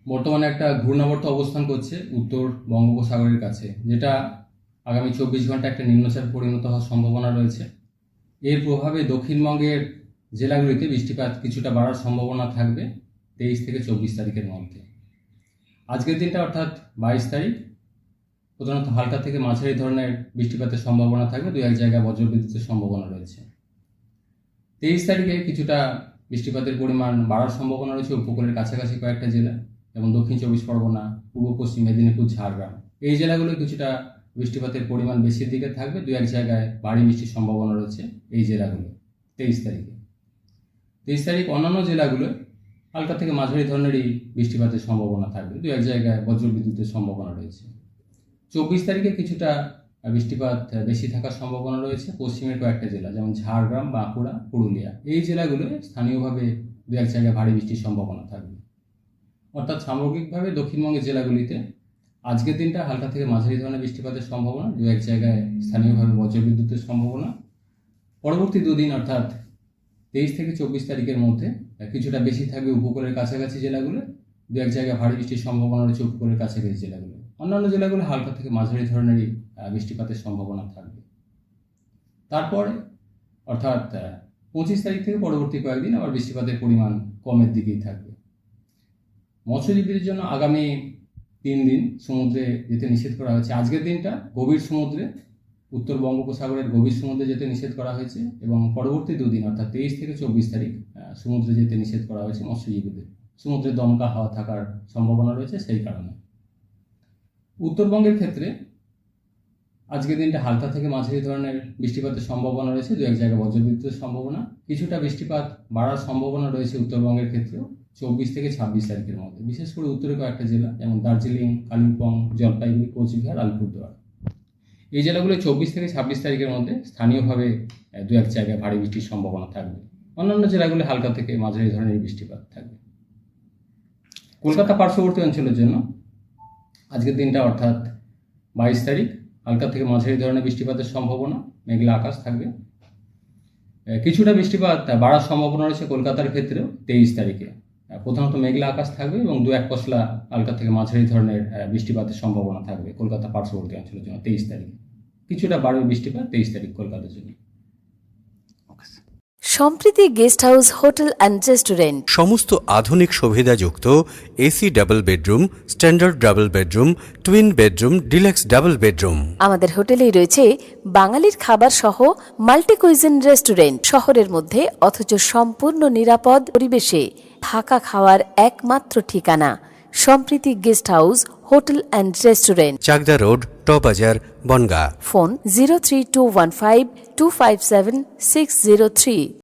বর্তমানে একটা ঘূর্ণাবর্ত অবস্থান করছে উত্তর বঙ্গোপসাগরের কাছে, যেটা আগামী 24 ঘন্টা একটা নিম্নচাপে পরিণত হওয়ার সম্ভাবনা রয়েছে। এর প্রভাবে দক্ষিণবঙ্গের জেলাগুলিতে বৃষ্টিপাত কিছুটা বাড়ার সম্ভাবনা থাকবে 23 থেকে 24 তারিখের মধ্যে। আজকের দিনটা অর্থাৎ 22 তারিখ প্রধানত হালকা থেকে মাঝারি ধরনের বৃষ্টিপাতের সম্ভাবনা থাকবে, দু এক জায়গায় বজ্রবিদ্যুতের সম্ভাবনা রয়েছে। 23 তারিখে কিছুটা বৃষ্টিপাতের পরিমাণ বাড়ার সম্ভাবনা রয়েছে উপকূলের কাছাকাছি কয়েকটা জেলা, যেমন দক্ষিণ 24 পরগনা, পূর্ব পশ্চিম মেদিনীপুর, ঝাড়গ্রাম। এই জেলাগুলো কিছুটা বৃষ্টিপাতের পরিমাণ বেশির দিকে থাকবে, দু এক জায়গায় ভারী বৃষ্টির সম্ভাবনা রয়েছে এই জেলাগুলো 23 তারিখে। 23 তারিখ অন্যান্য জেলাগুলো হালকা থেকে মাঝারি ধরনেরই বৃষ্টিপাতের সম্ভাবনা থাকবে, দু এক জায়গায় বজ্রবিদ্যুতের সম্ভাবনা রয়েছে। 24 তারিখে কিছুটা বৃষ্টিপাত বেশি থাকার সম্ভাবনা রয়েছে পশ্চিমের কয়েকটা জেলা, যেমন ঝাড়গ্রাম, বাঁকুড়া, পুরুলিয়া। এই জেলাগুলোয় স্থানীয়ভাবে দু এক জায়গায় ভারী বৃষ্টির সম্ভাবনা থাকবে। অর্থাৎ সামগ্রিকভাবে দক্ষিণবঙ্গের জেলাগুলিতে আজকের দিনটা হালকা থেকে মাঝারি ধরনের বৃষ্টিপাতের সম্ভাবনা, দু এক জায়গায় স্থানীয়ভাবে বজ্রবিদ্যুতের সম্ভাবনা। পরবর্তী দুদিন অর্থাৎ 23 থেকে 24 তারিখের মধ্যে কিছুটা বেশি থাকবে উপকূলের কাছাকাছি জেলাগুলো, দু এক জায়গায় ভারী বৃষ্টির সম্ভাবনা রয়েছে উপকূলের কাছাকাছি জেলাগুলো। অন্যান্য জেলাগুলো হালকা থেকে মাঝারি ধরনেরই বৃষ্টিপাতের সম্ভাবনা থাকবে। তারপরে অর্থাৎ 25 তারিখ থেকে পরবর্তী কয়েকদিন আবার বৃষ্টিপাতের পরিমাণ কমের দিকেই থাকবে। মৎস্যজীবীদের জন্য আগামী 3 দিন সমুদ্রে যেতে নিষেধ করা হয়েছে। আজকের দিনটা গভীর সমুদ্রে, উত্তর বঙ্গোপসাগরের গভীর সমুদ্রে যেতে নিষেধ করা হয়েছে, এবং পরবর্তী দুদিন অর্থাৎ 23 থেকে 24 তারিখ সমুদ্রে যেতে নিষেধ করা হয়েছে মৎস্যজীবীদের। সমুদ্রে দমকা হাওয়া থাকার সম্ভাবনা রয়েছে সেই কারণে। উত্তরবঙ্গের ক্ষেত্রে আজকের দিনটা হালকা থেকে মাঝারি ধরনের বৃষ্টিপাতের সম্ভাবনা রয়েছে, দু এক জায়গায় বজ্রবিদ্যুতের সম্ভাবনা। কিছুটা বৃষ্টিপাত বাড়ার সম্ভাবনা রয়েছে উত্তরবঙ্গের ক্ষেত্রেও 24 থেকে 26 তারিখের মধ্যে, বিশেষ করে উত্তরে কয়েকটা জেলা, যেমন দার্জিলিং, কালিম্পং, জলপাইগুড়ি, কোচবিহার, আলিপুরদুয়ার। এই জেলাগুলো 24 থেকে 26 তারিখের মধ্যে স্থানীয়ভাবে দু এক জায়গায় ভারী বৃষ্টির সম্ভাবনা থাকবে। অন্যান্য জেলাগুলো হালকা থেকে মাঝারি ধরনের বৃষ্টিপাত থাকবে। কলকাতা পার্শ্ববর্তী অঞ্চলের জন্য আজকের দিনটা অর্থাৎ 22 তারিখ হালকা থেকে মাঝারি ধরনের বৃষ্টিপাতের সম্ভাবনা, মেঘলা আকাশ থাকবে। কিছুটা বৃষ্টিপাত বাড়ার সম্ভাবনা রয়েছে কলকাতার ক্ষেত্রেও 23 তারিখে। প্রধানত মেঘলা আকাশ থাকবে এবং দু এক পশলা হালকা থেকে মাঝারি ধরনের বৃষ্টিপাতের সম্ভাবনা থাকবে কলকাতা পার্শ্ববর্তী অঞ্চলের জন্য 23 তারিখে। কিছুটা বাড়বে বৃষ্টিপাত 23 তারিখ কলকাতার জন্য। Sampriti guest house, hotel and restaurant. সমস্ত আধুনিক সুবিধাযুক্ত AC double bedroom, standard double bedroom, twin bedroom, deluxe double bedroom. আমাদের হোটেলেই রয়েছে বাঙালির খাবার সহ মাল্টি কুইজিন রেস্টুরেন্ট। শহরের মধ্যে অথচ সম্পূর্ণ নিরাপদ পরিবেশে থাকা খাওয়ার একমাত্র ঠিকানা Sampriti guest house, hotel and restaurant, Chakdah road, টবাজার, বনগাঁ। ফোন 03215257603।